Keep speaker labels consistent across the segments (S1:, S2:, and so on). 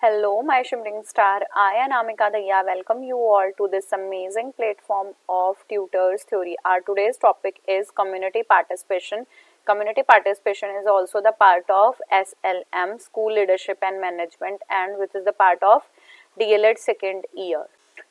S1: Hello, my shimmering star. I, Anamika Daya, welcome you all to this amazing platform of Tutors Theory. Our today's topic is community participation. Community participation is also the part of SLM, School Leadership and Management, and which is the part of DLED second year.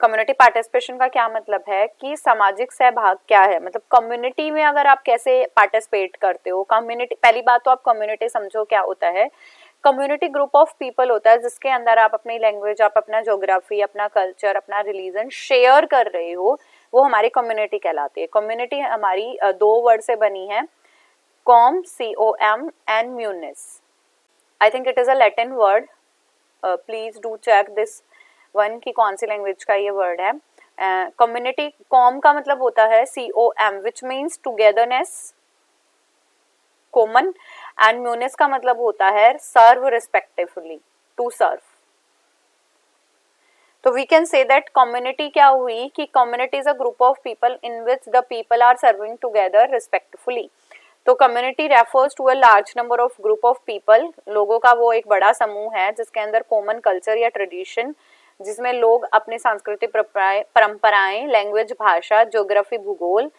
S1: Community participation का क्या मतलब है कि सामाजिक सहभाग क्या है, मतलब कम्युनिटी में अगर आप कैसे पार्टिसिपेट करते हो. कम्युनिटी, पहली बात तो आप कम्युनिटी समझो क्या होता है. कम्युनिटी ग्रुप ऑफ पीपल होता है जिसके अंदर आप अपनी लैंग्वेज, आप अपना ज्योग्राफी, अपना कल्चर, अपना रिलीजन शेयर कर रहे हो, वो हमारी कम्युनिटी कहलाती है. कम्युनिटी हमारी दो वर्ड से बनी है, com COM and munis. I think it is a Latin word. Please do check this one की कौन सी लैंग्वेज का ये वर्ड है. कम्युनिटी कॉम का मतलब होता है COM which means togetherness, common, and munis का मतलब होता है सर्व रिस्पेक्टिवली, टू सर्व. तो we can say that community क्या हुई कि community is a group of people in which the people are serving together respectfully. तो community refers to a large number of group of people. लोगों का वो एक बड़ा समूह है जिसके अंदर कॉमन कल्चर या ट्रेडिशन, जिसमें लोग अपने सांस्कृतिक परंपराएं, लैंग्वेज, भाषा, ज्योग्राफी, भूगोल,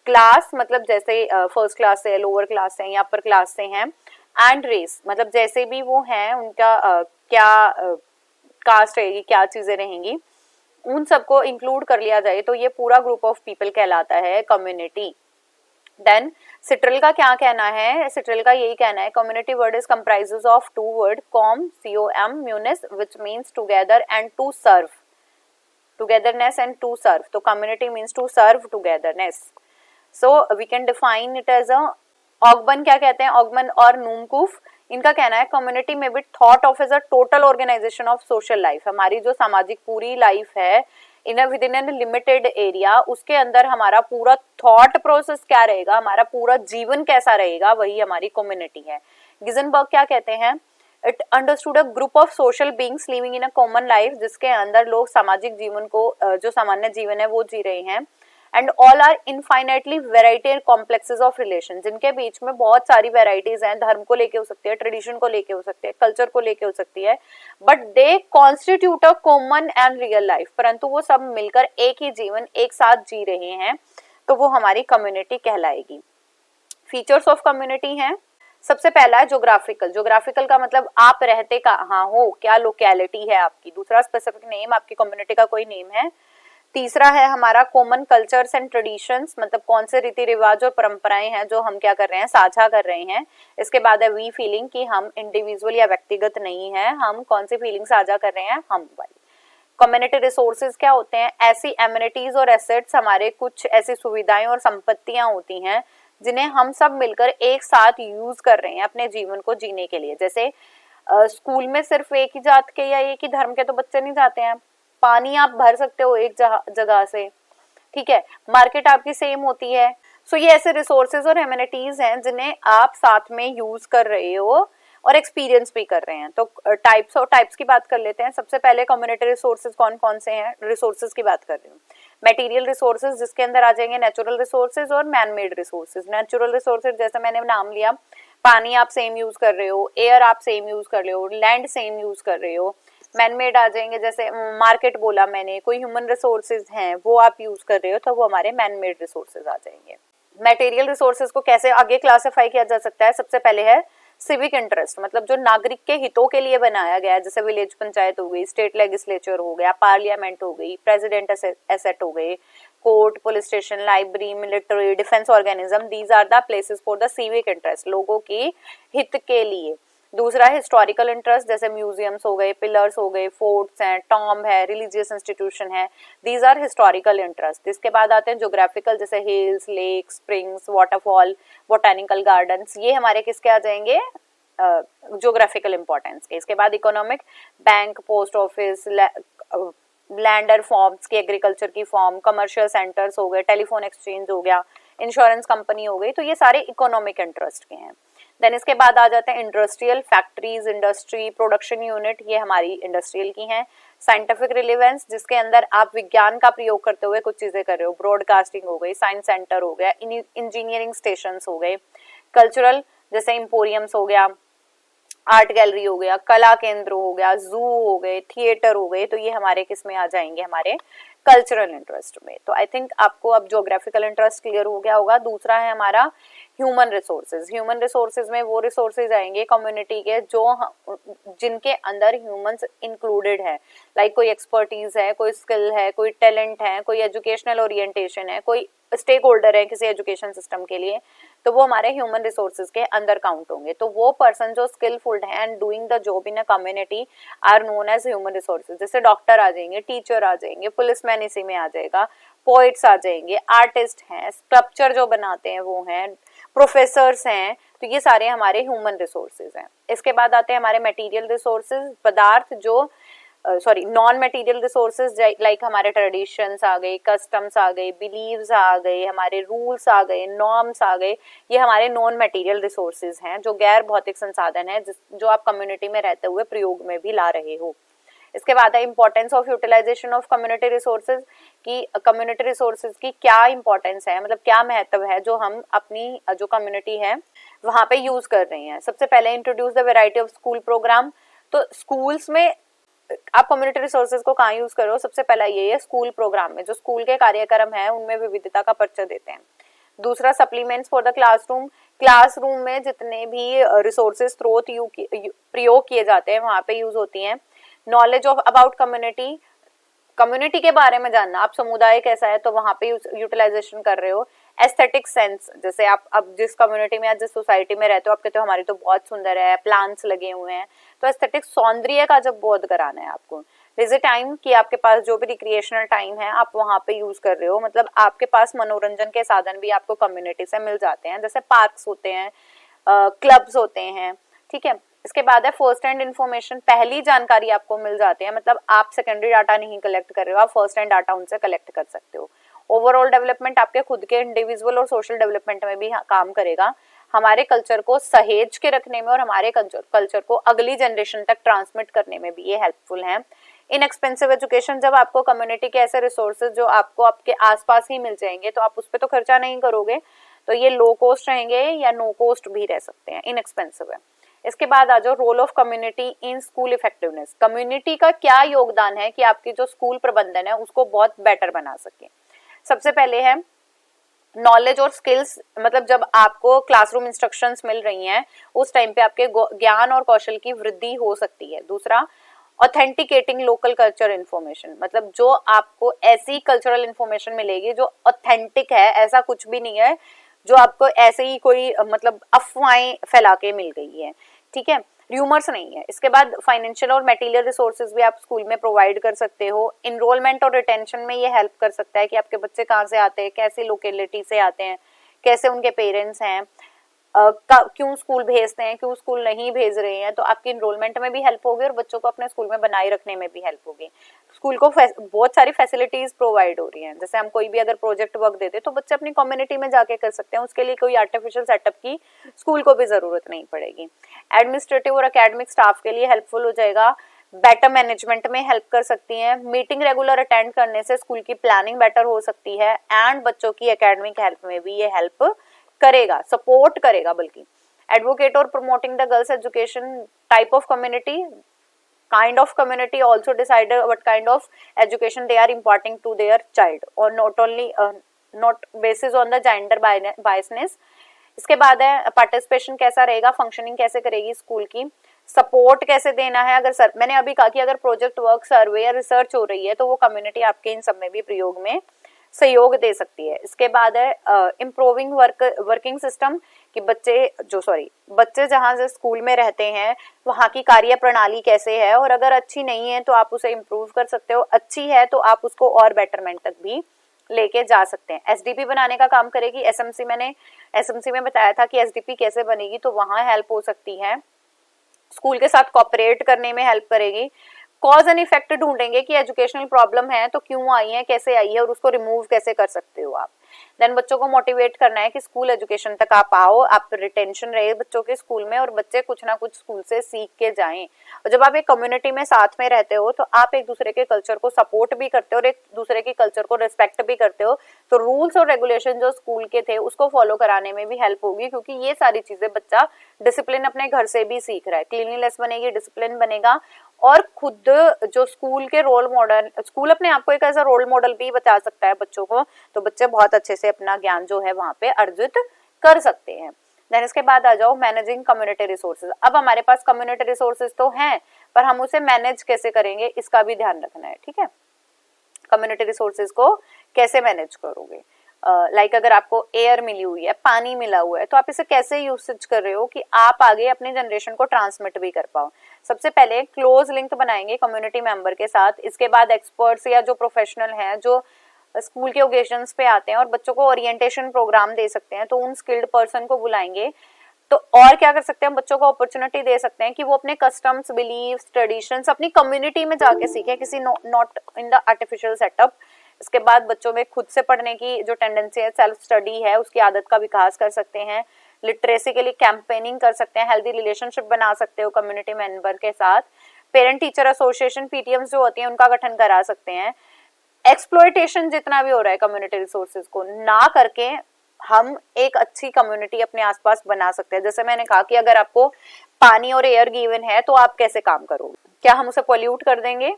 S1: क्लास मतलब जैसे फर्स्ट क्लास से, लोअर क्लास से या अपर क्लास से हैं, एंड रेस मतलब जैसे भी वो हैं उनका क्या कास्ट रहेगी, क्या चीजें रहेंगी, उन सबको इंक्लूड कर लिया जाए तो ये पूरा ग्रुप ऑफ पीपल कहलाता है कम्युनिटी. देन सिट्रल का क्या कहना है. सिट्रल का यही कहना है, community word is comprises of two word, com COM, munis which means together and to serve, togetherness and to serve. तो community means to serve togetherness. So we can define it as a. Ogburn क्या कहते हैं, ऑगबन और नूमकूफ, इनका कहना है community में भी thought of as a total organisation of social life. हमारी जो सामाजिक पूरी लाइफ है in within an limited area, उसके अंदर हमारा पूरा थॉट प्रोसेस क्या रहेगा, हमारा पूरा जीवन कैसा रहेगा, वही हमारी कम्युनिटी है. गिजनबर्ग क्या कहते हैं, it understood a group of social beings living in a common life, जिसके अंदर लोग सामाजिक जीवन को, जो सामान्य जीवन है वो जी रहे हैं. And all are infinitely variety and complexes of relation, जिनके बीच में बहुत सारी वेराइटीज हैं. धर्म को लेके हो सकती है, ट्रेडिशन को लेके हो सकती है, कल्चर को लेके हो सकती है, but they constitute a common and real life. परंतु वो सब मिलकर एक ही जीवन एक साथ जी रहे हैं, तो वो हमारी कम्युनिटी कहलाएगी. फीचर्स ऑफ कम्युनिटी हैं. सबसे पहला है ज्योग्राफिकल. ज्योग्राफिकल का मतलब आप रहते कहाँ हो, क्या लोकेलिटी है आपकी. दूसरा स्पेसिफिक नेम, आपकी कम्युनिटी का कोई नेम है. तीसरा है हमारा कॉमन कल्चर्स एंड ट्रेडिशंस, मतलब कौन से रीति रिवाज और परंपराएं हैं जो हम क्या कर रहे हैं, साझा कर रहे हैं. इसके बाद है वी फीलिंग कि हम इंडिविजुअल या व्यक्तिगत नहीं है, हम कौन सी फीलिंग साझा कर रहे हैं, हम वाली. कम्युनिटी रिसोर्सेज क्या होते हैं, ऐसी एमिनिटीज और एसेट्स, हमारे कुछ ऐसी सुविधाएं और संपत्तियां होती हैं जिन्हें हम सब मिलकर एक साथ यूज कर रहे हैं अपने जीवन को जीने के लिए. जैसे स्कूल में सिर्फ एक ही जात के या एक ही धर्म के तो बच्चे नहीं जाते हैं. पानी आप भर सकते हो एक जगह से, ठीक है. मार्केट आपकी सेम होती है. सो ये ऐसे रिसोर्सेज और एमिनिटीज हैं जिन्हें आप साथ में यूज कर रहे हो और एक्सपीरियंस भी कर रहे हैं. तो टाइप्स की बात कर लेते हैं. सबसे पहले कम्युनिटी रिसोर्सेज कौन कौन से हैं, रिसोर्सेज की बात कर रही हूँ. मटेरियल रिसोर्सेज, जिसके अंदर आ जाएंगे नेचुरल रिसोर्सेज और man made resources. Natural resources जैसे मैंने नाम लिया, पानी आप सेम यूज कर रहे हो, एयर आप सेम यूज कर रहे हो, लैंड सेम यूज कर रहे हो. मैन मेड आ जाएंगे, जैसे मार्केट बोला मैंने, कोई ह्यूमन रिसोर्सेज हैं वो आप यूज कर रहे हो, तो वो हमारे मैन मेड रिसोर्सेज आ जाएंगे. मटेरियल रिसोर्सेज को कैसे आगे क्लासिफाई किया जा सकता है. सबसे पहले है सिविक इंटरेस्ट, मतलब जो नागरिक के हितों के लिए बनाया गया है, जैसे विलेज पंचायत हो गई, स्टेट लेजिस्लेचर हो गया, पार्लियामेंट हो गई, प्रेसिडेंट एसेट हो गए, court, police station, library, military, defence organism. These are the places for the civic interest, लोगों की हित के लिए. दूसरा है हिस्टोरिकल इंटरेस्ट, जैसे म्यूजियम्स हो गए, पिलर्स हो गए, फोर्ट्स हैं, टॉम्ब है, रिलीजियस इंस्टीट्यूशन है. These are historical interest. इसके बाद आते हैं ज्योग्राफिकल, जैसे hills, lake, springs, waterfall, botanical gardens. ये हमारे किसके आ जाएंगे, ज्योग्राफिकल इंपॉर्टेंस के. इसके बाद economic, bank, post office, lander forms की, एग्रीकल्चर की फॉर्म, कमर्शियल सेंटर्स हो गए, टेलीफोन एक्सचेंज हो गया, इंश्योरेंस कंपनी हो गई. तो ये सारे इकोनॉमिक इंटरेस्ट के हैं. देन इसके बाद आ जाते हैं industrial, factories, industry, production unit, ये हमारी इंडस्ट्रियल की हैं. साइंटिफिक रिलेवेंस, जिसके अंदर आप विज्ञान का प्रयोग करते हुए कुछ चीजें कर रहे हो, ब्रॉडकास्टिंग हो गई, साइंस सेंटर हो गया, इंजीनियरिंग स्टेशन हो गए. कल्चरल, जैसे इंपोरियम्स हो गया, आर्ट गैलरी हो गया, कला केंद्र हो गया, जू हो गए, थिएटर हो गए, तो ये हमारे किस में आ जाएंगे, हमारे कल्चरल इंटरेस्ट में। तो आई थिंक आपको अब ज्योग्राफिकल इंटरेस्ट क्लियर हो गया होगा। दूसरा है हमारा ह्यूमन रिसोर्सेज। ह्यूमन रिसोर्सेज में वो रिसोर्सेज आएंगे कम्युनिटी के जिनके अंदर ह्यूमंस इंक्लूडेड है, लाइक कोई एक्सपर्टीज है, कोई स्किल है, कोई टैलेंट है, कोई एजुकेशनल ओरिएंटेशन है, कोई स्टेक होल्डर है किसी एजुकेशन सिस्टम के लिए, तो वो हमारे ह्यूमन रिसोर्सेज के अंदर काउंट होंगे। तो वो पर्सन जो स्किलफुल है and doing the job in a community are known as human resources. जैसे डॉक्टर आ जाएंगे, टीचर आ जाएंगे, पुलिसमैन इसी में आ जाएगा, पोइट्स आ जाएंगे, आर्टिस्ट हैं, स्कल्पचर जो बनाते हैं वो हैं, प्रोफेसर्स हैं, तो ये सारे हमारे ह्यूमन रिसोर्सेज हैं। इसके बाद आते हैं हमारे मटेरियल रिसोर्सेज, पदार्थ जो नॉन मटेरियल रिसोर्सेज, लाइक हमारे ट्रेडिशंस आ गए, कस्टम्स आ गए, बिलीव्स आ गए, हमारे रूल्स आ गए, नॉर्म्स आ गए, ये हमारे नॉन मटेरियल रिसोर्सेज हैं जो गैर भौतिक संसाधन है जो आप कम्युनिटी में रहते हुए प्रयोग में भी ला रहे हो। इसके बाद है importance of utilisation of community resources, की कम्युनिटी रिसोर्सेज की क्या इंपॉर्टेंस है, मतलब क्या महत्व है जो हम अपनी जो कम्युनिटी है वहां पे यूज कर रहे हैं। सबसे पहले introduce the variety of school programme. तो स्कूल्स में आप कम्युनिटी रिसोर्सेज को कहाँ यूज करो, सबसे पहला ये है स्कूल प्रोग्राम में जो स्कूल के कार्यक्रम है उनमें विविधता का परिचय देते हैं। दूसरा supplements for the classroom, classroom में जितने भी रिसोर्सेज स्रोत प्रयोग किए जाते हैं वहां पे यूज होती हैं। Knowledge of about community, community के बारे में जानना, आप समुदाय कैसा है तो वहां पे यूटिलाइजेशन कर रहे हो। एस्थेटिक सेंस, जैसे आप अब जिस कम्युनिटी में या जिस सोसाइटी में रहते हो आप कहते हो हमारी तो बहुत सुंदर है, प्लांट्स लगे हुए हैं, तो एस्थेटिक सौंदर्य का जब बोध कराना है आपको। लेजर टाइम कि आपके पास जो भी रिक्रिएशनल टाइम है आप वहां पे यूज कर रहे हो, मतलब आपके पास मनोरंजन के साधन भी आपको कम्युनिटी से मिल जाते हैं, जैसे पार्क्स होते हैं, क्लब्स होते हैं, ठीक है। इसके बाद है फर्स्ट हैंड इन्फॉर्मेशन, पहली जानकारी आपको मिल जाती है, मतलब आप सेकेंडरी डाटा नहीं कलेक्ट कर रहे हो, आप फर्स्ट हैंड डाटा उनसे कलेक्ट कर सकते हो। ओवरऑल डेवलपमेंट आपके खुद के इंडिविजुअल और सोशल डेवलपमेंट में भी काम करेगा, हमारे कल्चर को सहेज के रखने में और हमारे कल्चर को अगली जनरेशन तक ट्रांसमिट करने में भी ये हेल्पफुल है। इनएक्सपेंसिव एजुकेशन, जब आपको कम्युनिटी के ऐसे रिसोर्सेज जो आपको आपके आसपास ही मिल जाएंगे तो आप उस पर तो खर्चा नहीं करोगे, तो ये लो कॉस्ट रहेंगे या नो कॉस्ट भी रह सकते हैं, इनएक्सपेंसिव है। इसके बाद आ जाओ role of community in school effectiveness, community का क्या योगदान है कि आपकी जो स्कूल प्रबंधन है उसको बहुत बेटर बना सके। सबसे पहले है नॉलेज और स्किल्स, मतलब जब आपको क्लासरूम इंस्ट्रक्शंस मिल रही हैं उस टाइम पे आपके ज्ञान और कौशल की वृद्धि हो सकती है। दूसरा ऑथेंटिकेटिंग लोकल कल्चर इन्फॉर्मेशन, मतलब जो आपको ऐसी कल्चरल इन्फॉर्मेशन मिलेगी जो ऑथेंटिक है, ऐसा कुछ भी नहीं है जो आपको ऐसे ही कोई मतलब अफवाहें फैला के मिल गई है, ठीक है, र्यूमर्स नहीं है। इसके बाद फाइनेंशियल और मटेरियल रिसोर्सेज भी आप स्कूल में प्रोवाइड कर सकते हो। इनरोलमेंट और रिटेंशन में ये हेल्प कर सकता है कि आपके बच्चे कहाँ से आते हैं, कैसे लोकेलिटी से आते हैं, कैसे उनके पेरेंट्स हैं, क्यों स्कूल भेजते हैं, क्यों स्कूल नहीं भेज रहे हैं, तो आपकी इनरोलमेंट में भी हेल्प होगी और बच्चों को अपने स्कूल में बनाए रखने में भी हेल्प होगी। स्कूल को बहुत सारी फैसिलिटीज प्रोवाइड हो रही हैं, जैसे हम कोई भी अगर प्रोजेक्ट वर्क देते तो बच्चे अपनी कम्युनिटी में जाके कर सकते हैं, उसके लिए कोई आर्टिफिशियल सेटअप की स्कूल को भी जरूरत नहीं पड़ेगी। एडमिनिस्ट्रेटिव और एकेडमिक स्टाफ के लिए हेल्पफुल हो जाएगा, बेटर मैनेजमेंट में हेल्प कर सकती हैं, मीटिंग रेगुलर अटेंड करने से स्कूल की प्लानिंग बेटर हो सकती है एंड बच्चों की एकेडमिक हेल्प में भी ये हेल्प करेगा, सपोर्ट करेगा बल्कि। एडवोकेट और promoting the girls education, type of community, kind of community also decide what kind of education they are imparting to their child or not only not basis on the gender biasness। इसके बाद है participation कैसा रहेगा, functioning कैसे करेगी school की, support कैसे देना है। अगर सर मैंने अभी कहा कि अगर प्रोजेक्ट वर्क, सर्वे या रिसर्च हो रही है तो वो कम्युनिटी आपके इन सब में भी प्रयोग में सहयोग दे सकती है। इसके बाद है इम्प्रूविंग वर्किंग सिस्टम, कि बच्चे जहाँ से स्कूल में रहते हैं वहाँ की कार्य प्रणाली कैसे है, और अगर अच्छी नहीं है तो आप उसे इम्प्रूव कर सकते हो, अच्छी है तो आप उसको और बेटरमेंट तक भी लेके जा सकते हैं। एसडीपी बनाने का काम करेगी। एसएमसी में बताया था कि एसडीपी कैसे बनेगी, तो वहाँ हेल्प हो सकती है, स्कूल के साथ कोऑपरेट करने में हेल्प करेगी। कॉज एंड इफेक्ट ढूंढेंगे कि एजुकेशनल प्रॉब्लम है तो क्यों आई है, कैसे आई है और उसको रिमूव कैसे कर सकते हो आप। देन बच्चों को मोटिवेट करना है कि स्कूल एजुकेशन तक आप आओ, आप रिटेंशन रहे बच्चों के स्कूल में और बच्चे कुछ ना कुछ स्कूल से सीख के जाएं। और जब आप एक कम्युनिटी में साथ में रहते हो तो आप एक दूसरे के कल्चर को सपोर्ट भी करते हो और एक दूसरे के कल्चर को रिस्पेक्ट भी करते हो, तो रूल्स और रेगुलेशन जो स्कूल के थे उसको फॉलो कराने में भी हेल्प होगी, क्योंकि ये सारी चीजें बच्चा डिसिप्लिन अपने घर से भी सीख रहा है। क्लीनलीनेस बनेगी, डिसिप्लिन बनेगा, और खुद जो स्कूल के रोल मॉडल, स्कूल अपने आप को एक ऐसा रोल मॉडल भी बता सकता है बच्चों को, तो बच्चे बहुत अच्छे से अपना ज्ञान जो है वहां पे अर्जित कर सकते हैं। देन इसके बाद आ जाओ मैनेजिंग कम्युनिटी रिसोर्सेज। अब हमारे पास कम्युनिटी रिसोर्सेज तो हैं, पर हम उसे मैनेज कैसे करेंगे इसका भी ध्यान रखना है, ठीक है। कम्युनिटी रिसोर्सेज को कैसे मैनेज करोगे, लाइक अगर आपको एयर मिली हुई है, पानी मिला हुआ है, तो आप इसे कैसे यूसेज कर रहे हो कि आप आगे अपनी जनरेशन को ट्रांसमिट भी कर पाओ। सबसे पहले क्लोज लिंक बनाएंगे कम्युनिटी मेंबर के साथ, इसके बाद एक्सपर्ट्स या जो प्रोफेशनल हैं जो स्कूल के ओकेजन्स पे आते हैं और बच्चों को ओरिएंटेशन प्रोग्राम दे सकते हैं, तो उन स्किल्ड पर्सन को बुलाएंगे। तो और क्या कर सकते हैं, बच्चों को अपॉर्चुनिटी दे सकते हैं कि वो अपने कस्टम्स, बिलीव्स, ट्रेडिशंस अपनी कम्युनिटी में जाके सीखें, किसी not in the artificial setup. इसके बाद बच्चों में खुद से पढ़ने की जो टेंडेंसी है, सेल्फ स्टडी है, उसकी आदत का विकास कर सकते हैं। लिटरेसी के लिए कैंपेनिंग कर सकते हैं, हेल्दी रिलेशनशिप बना सकते हो कम्युनिटी मेंबर के साथ। पेरेंट टीचर एसोसिएशन, पीटीएम्स जो होती हैं उनका गठन करा सकते हैं। एक्सप्लॉयटेशन जितना भी हो रहा है कम्युनिटी रिसोर्सेज को ना करके हम एक अच्छी कम्युनिटी अपने आसपास बना सकते हैं। जैसे मैंने कहा कि अगर आपको पानी और एयर गिवन है तो आप कैसे काम करोगे, क्या हम उसे पॉल्यूट कर देंगे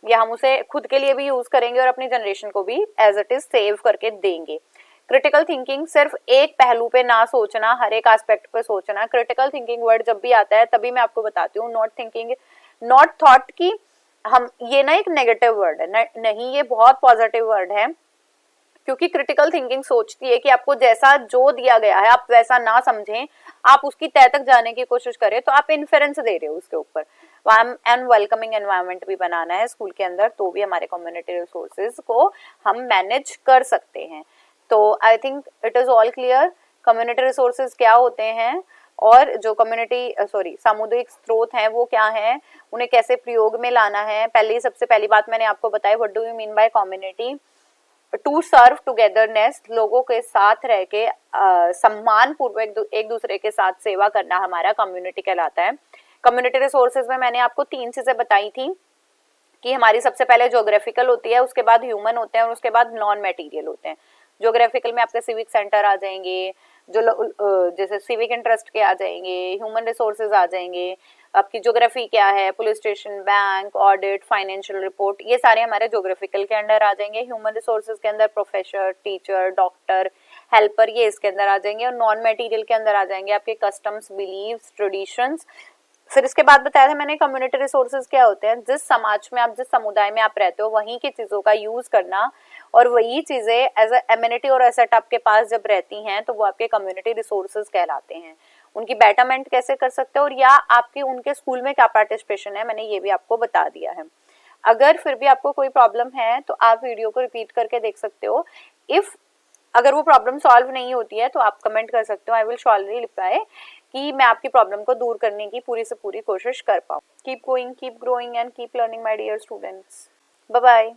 S1: या हम उसे खुद के लिए भी यूज करेंगे और अपनी जनरेशन को भी एज इट इज सेव करके देंगे। क्रिटिकल थिंकिंग, सिर्फ एक पहलू पे ना सोचना, हर एक एस्पेक्ट पे सोचना। क्रिटिकल थिंकिंग वर्ड जब भी आता है तभी मैं आपको बताती हूँ, नॉट थिंकिंग, नॉट थॉट की हम, ये ना एक नेगेटिव वर्ड है, नहीं, ये बहुत पॉजिटिव वर्ड है, क्योंकि क्रिटिकल थिंकिंग सोचती है कि आपको जैसा जो दिया गया है आप वैसा ना समझें, आप उसकी तह तक जाने की कोशिश करें, तो आप इन्फेरेंस दे रहे हो उसके ऊपर। एंड वेलकमिंग एनवायरनमेंट भी बनाना है स्कूल के अंदर, तो भी हमारे कम्युनिटी रिसोर्सेज को हम मैनेज कर सकते हैं। तो आई think it is all clear community resources क्या होते हैं और जो कम्युनिटी सामुदायिक स्रोत हैं वो क्या हैं, उन्हें कैसे प्रयोग में लाना है। पहले सबसे पहली बात मैंने आपको बताई, what do you mean by community, to serve togetherness, लोगों के साथ रह के सम्मान पूर्वक एक दूसरे के साथ सेवा करना हमारा कम्युनिटी कहलाता है। कम्युनिटी रिसोर्सेज में मैंने आपको 3 चीजें बताई थी कि हमारी सबसे पहले ज्योग्राफिकल होती है, उसके बाद ह्यूमन होते हैं और उसके बाद नॉन मटेरियल होते हैं। ज्योग्राफिकल में आपके सिविक सेंटर आ जाएंगे, जो जैसे सिविक इंटरेस्ट के आ जाएंगे, ह्यूमन रिसोर्सेज आ जाएंगे, आपकी ज्योग्राफी क्या है, police station, bank, audit, financial report, ये सारे हमारे ज्योग्राफिकल के अंडर आ जाएंगे। ह्यूमन रिसोर्सेज के अंदर प्रोफेसर, टीचर, डॉक्टर, हेल्पर, ये इसके अंदर आ जाएंगे। और नॉन मटेरियल के अंदर आ जाएंगे आपके कस्टम्स, बिलीव्स, ट्रेडिशंस। फिर इसके बाद बताया था मैंने कम्युनिटी रिसोर्सेज क्या होते हैं, जिस समाज में आप, जिस समुदाय में आप रहते हो वहीं की चीजों का यूज करना, और वही चीजें एज अ एमिनिटी और एसेट आपके पास जब रहती हैं तो वो आपके कम्युनिटी रिसोर्सेज कहलाते हैं। उनकी बेटरमेंट कैसे कर सकते हो और या आपके उनके स्कूल में क्या पार्टिसिपेशन है, मैंने ये भी आपको बता दिया है। अगर फिर भी आपको कोई प्रॉब्लम है तो आप वीडियो को रिपीट करके देख सकते हो। इफ अगर वो प्रॉब्लम सॉल्व नहीं होती है तो आप कमेंट कर सकते हो, आई विल श्योरली रिप्लाई कि मैं आपकी प्रॉब्लम को दूर करने की पूरी से पूरी कोशिश कर पाऊँ। Keep going, keep growing and keep learning my dear students. Bye bye.